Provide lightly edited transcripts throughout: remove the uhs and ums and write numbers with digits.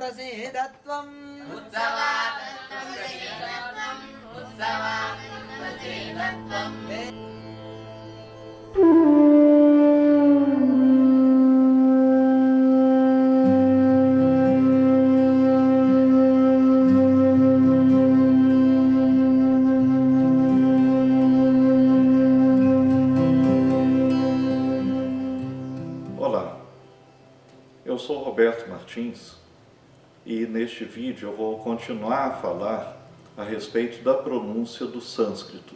प्रसीदत्वम् Olá, eu sou Roberto Martins e neste vídeo eu vou continuar a falar a respeito da pronúncia do sânscrito.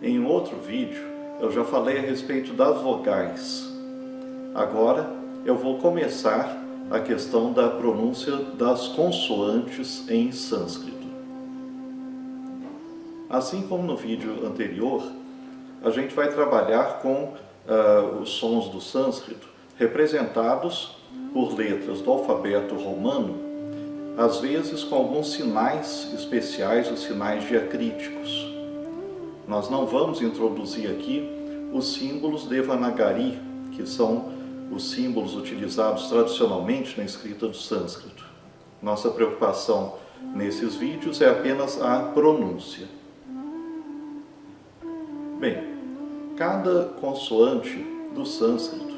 Em um outro vídeo eu já falei a respeito das vogais. Agora eu vou começar a questão da pronúncia das consoantes em sânscrito. Assim como no vídeo anterior, a gente vai trabalhar com os sons do sânscrito representados por letras do alfabeto romano, às vezes com alguns sinais especiais, os sinais diacríticos. Nós não vamos introduzir aqui os símbolos Devanagari, que são os símbolos utilizados tradicionalmente na escrita do sânscrito. Nossa preocupação nesses vídeos é apenas a pronúncia. Bem, cada consoante do sânscrito,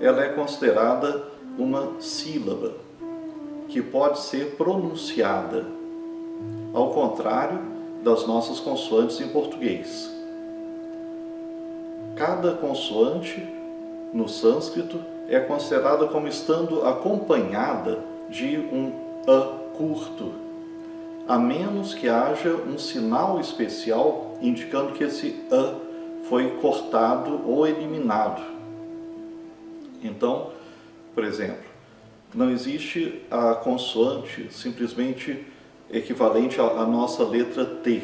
ela é considerada uma sílaba que pode ser pronunciada, ao contrário das nossas consoantes em português. Cada consoante no sânscrito é considerada como estando acompanhada de um A curto, a menos que haja um sinal especial indicando que esse A foi cortado ou eliminado. Então, por exemplo, não existe a consoante simplesmente equivalente à nossa letra T.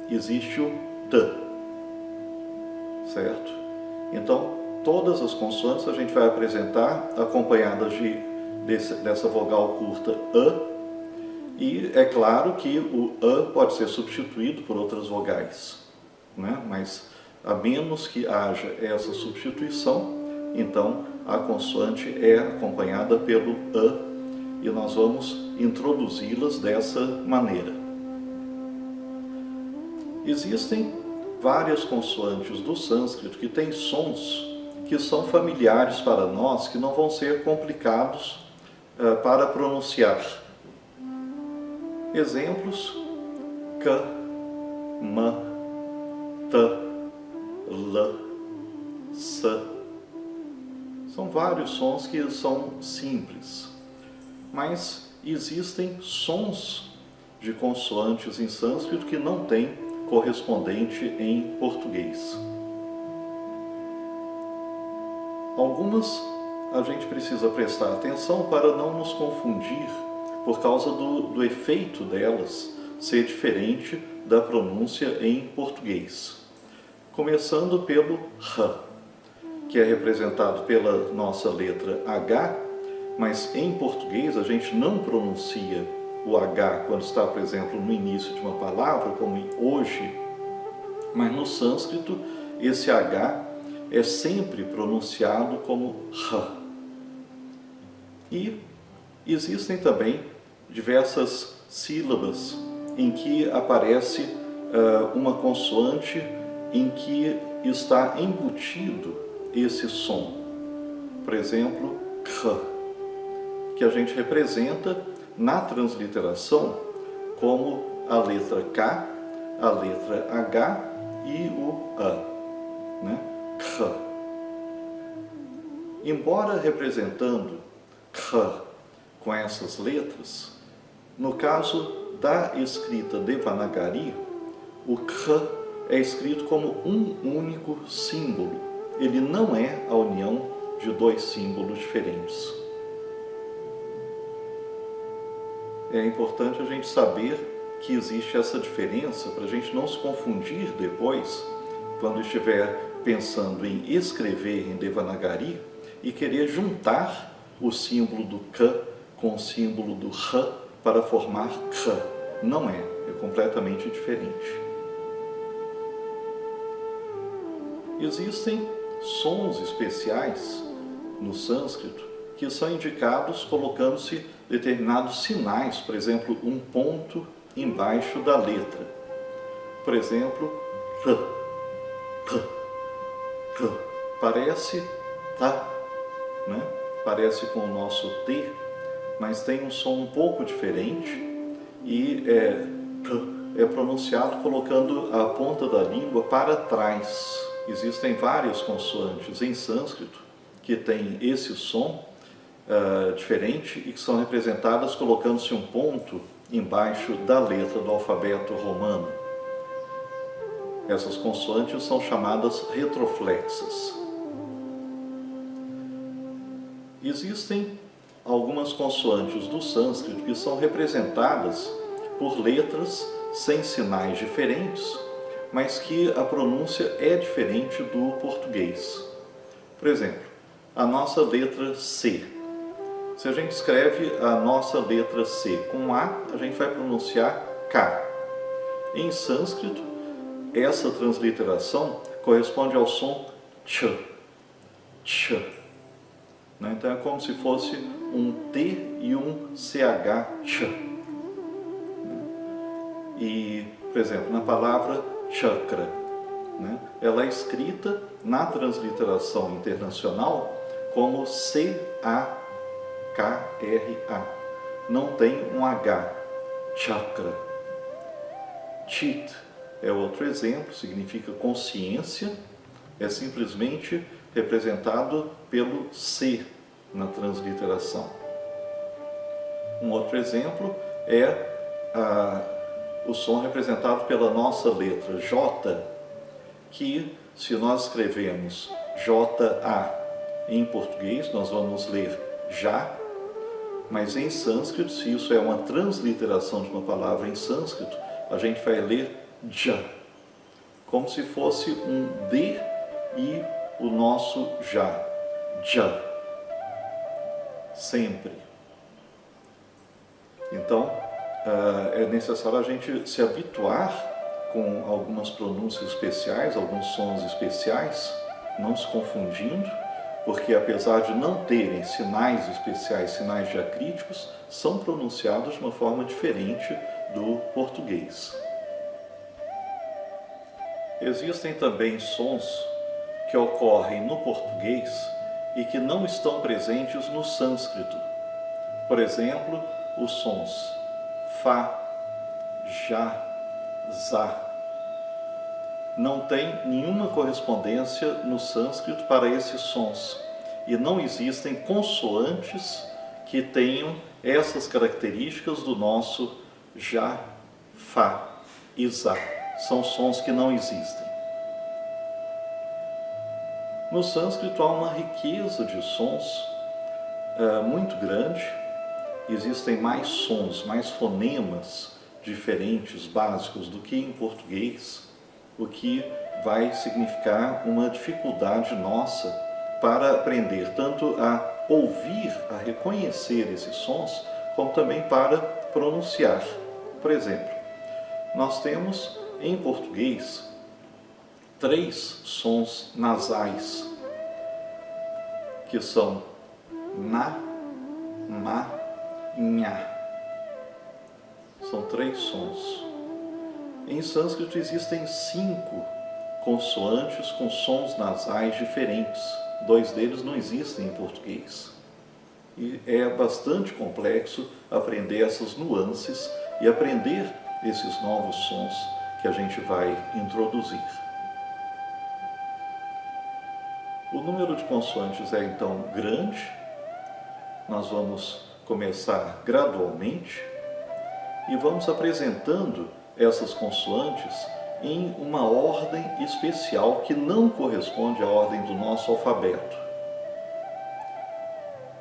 Existe o T, certo? Então, todas as consoantes a gente vai apresentar acompanhadas dessa vogal curta A, e é claro que o A pode ser substituído por outras vogais, né? Mas a menos que haja essa substituição, então a consoante é acompanhada pelo A e nós vamos introduzi-las dessa maneira. Existem várias consoantes do sânscrito que têm sons que são familiares para nós, que não vão ser complicados para pronunciar. Exemplos: K, M, T, L, S. São vários sons que são simples, mas existem sons de consoantes em sânscrito que não têm correspondente em português. Algumas a gente precisa prestar atenção para não nos confundir por causa do efeito delas ser diferente da pronúncia em português. Começando pelo R, que é representado pela nossa letra H, mas em português a gente não pronuncia o H quando está, por exemplo, no início de uma palavra, como em hoje, mas no sânscrito esse H é sempre pronunciado como R. E existem também diversas sílabas em que aparece uma consoante em que está embutido esse som. Por exemplo, K, que a gente representa na transliteração como a letra K, a letra H e o A, né? K. Embora representando K com essas letras, no caso da escrita Devanagari, o K é escrito como um único símbolo. Ele não é a união de dois símbolos diferentes. É importante a gente saber que existe essa diferença para a gente não se confundir depois, quando estiver pensando em escrever em Devanagari e querer juntar o símbolo do K com o símbolo do R para formar K. Não é, é completamente diferente. Existem sons especiais no sânscrito que são indicados colocando-se determinados sinais, por exemplo, um ponto embaixo da letra. Por exemplo, R, R, R. Parece tá, né? Parece com o nosso T, mas tem um som um pouco diferente e é pronunciado colocando a ponta da língua para trás. Existem várias consoantes em sânscrito que têm esse som diferente e que são representadas colocando-se um ponto embaixo da letra do alfabeto romano. Essas consoantes são chamadas retroflexas. Existem algumas consoantes do sânscrito que são representadas por letras sem sinais diferentes, mas que a pronúncia é diferente do português. Por exemplo, a nossa letra C. Se a gente escreve a nossa letra C com A, a gente vai pronunciar K. Em sânscrito, essa transliteração corresponde ao som Ch, Ch. Então é como se fosse um T e um CH, Ch. E, por exemplo, na palavra chakra, ela é escrita na transliteração internacional como C-A-K-R-A. Não tem um H, chakra. Chit é outro exemplo, significa consciência, é simplesmente representado pelo C na transliteração. Um outro exemplo é o som representado pela nossa letra J, que se nós escrevemos J-A em português, nós vamos ler já, mas em sânscrito, se isso é uma transliteração de uma palavra em sânscrito, a gente vai ler ja, como se fosse um D e o nosso já, ja, sempre. Então, é necessário a gente se habituar com algumas pronúncias especiais, alguns sons especiais, não se confundindo, porque apesar de não terem sinais especiais, sinais diacríticos, são pronunciados de uma forma diferente do português. Existem também sons que ocorrem no português e que não estão presentes no sânscrito. Por exemplo, os sons Fá, Já, Zá. Não tem nenhuma correspondência no sânscrito para esses sons. E não existem consoantes que tenham essas características do nosso Já, Fá e Zá. São sons que não existem. No sânscrito há uma riqueza de sons muito grande. Existem mais sons, mais fonemas diferentes, básicos, do que em português, o que vai significar uma dificuldade nossa para aprender tanto a ouvir, a reconhecer esses sons, como também para pronunciar. Por exemplo, nós temos em português 3 sons nasais, que são na, ma, nha. São 3 sons. Em sânscrito existem 5 consoantes com sons nasais diferentes. 2 deles não existem em português. E é bastante complexo aprender essas nuances e aprender esses novos sons que a gente vai introduzir. O número de consoantes é então grande. Nós vamos começar gradualmente e vamos apresentando essas consoantes em uma ordem especial que não corresponde à ordem do nosso alfabeto.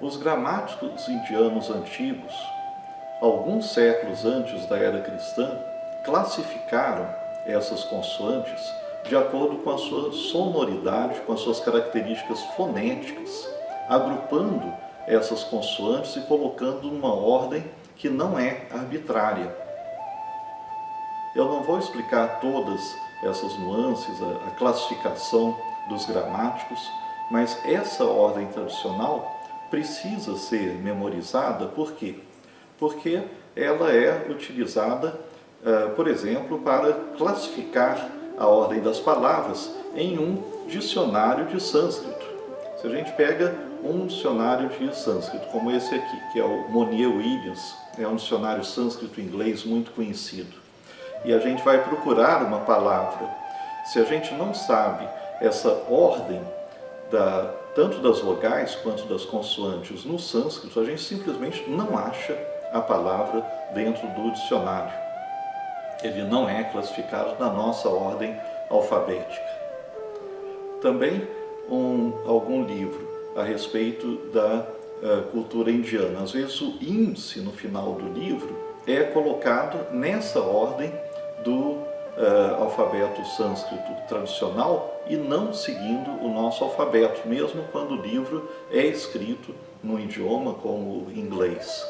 Os gramáticos indianos antigos, alguns séculos antes da era cristã, classificaram essas consoantes de acordo com a sua sonoridade, com as suas características fonéticas, agrupando essas consoantes e colocando numa ordem que não é arbitrária. Eu não vou explicar todas essas nuances, a classificação dos gramáticos, mas essa ordem tradicional precisa ser memorizada, por quê? porque ela é utilizada, por exemplo, para classificar a ordem das palavras em um dicionário de sânscrito. Se a gente pega um dicionário de sânscrito, como esse aqui, que é o Monier-Williams, é um dicionário sânscrito inglês muito conhecido, e a gente vai procurar uma palavra, se a gente não sabe essa ordem, tanto das vogais quanto das consoantes no sânscrito, a gente simplesmente não acha a palavra dentro do dicionário. Ele não é classificado na nossa ordem alfabética. Também algum livro a respeito da cultura indiana. Às vezes o índice no final do livro é colocado nessa ordem do alfabeto sânscrito tradicional e não seguindo o nosso alfabeto, mesmo quando o livro é escrito num idioma como o inglês.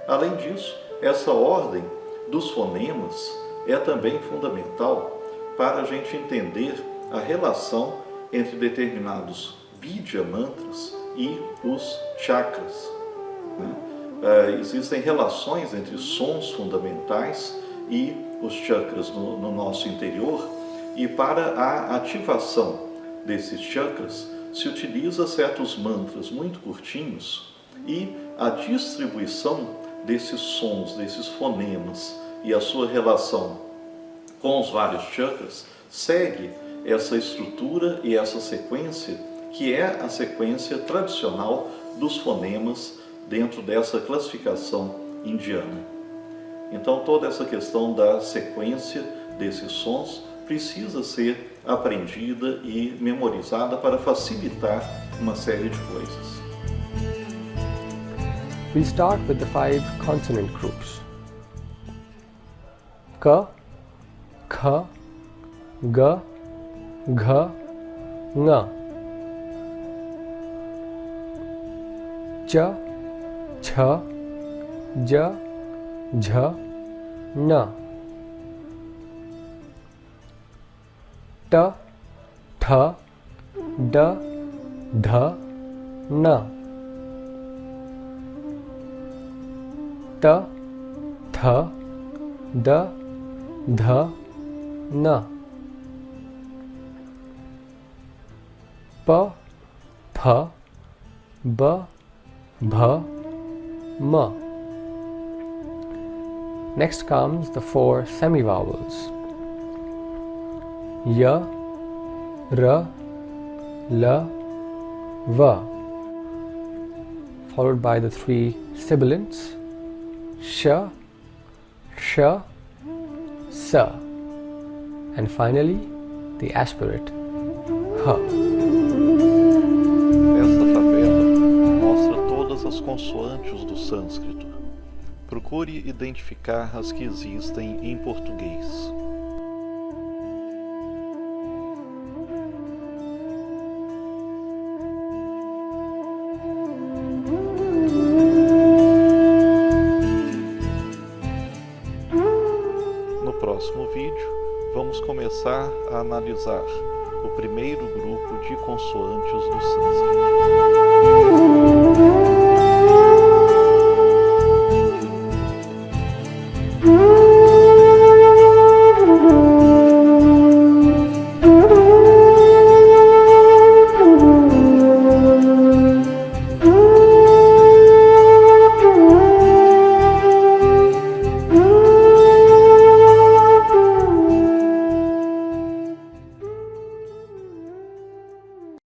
Além disso, essa ordem dos fonemas é também fundamental para a gente entender a relação entre determinados Bidya mantras e os chakras. Existem relações entre sons fundamentais e os chakras no nosso interior, e para a ativação desses chakras se utiliza certos mantras muito curtinhos, e a distribuição desses sons, desses fonemas e a sua relação com os vários chakras segue essa estrutura e essa sequência que é a sequência tradicional dos fonemas dentro dessa classificação indiana. Então toda essa questão da sequência desses sons precisa ser aprendida e memorizada para facilitar uma série de coisas. We'll start with the 5 consonant groups. Ka, Kha, Ga, Gha, Nga. Cha, Cha, Ja, Jha, Na. Ta, Tha, Da, Dha, Na. Ta, Tha, Da, Dha, Na. Pa, Pha, Ba, Bha, Ma. Next comes the 4 semivowels. Ya, Ra, La, Va, followed by the 3 sibilants, Sha, Sha, Sa, and finally the aspirate, Ha. Esta tabela mostra todas as consoantes do sânscrito. Procure identificar as que existem em português. No próximo vídeo, vamos começar a analisar o primeiro grupo de consoantes do sânscrito.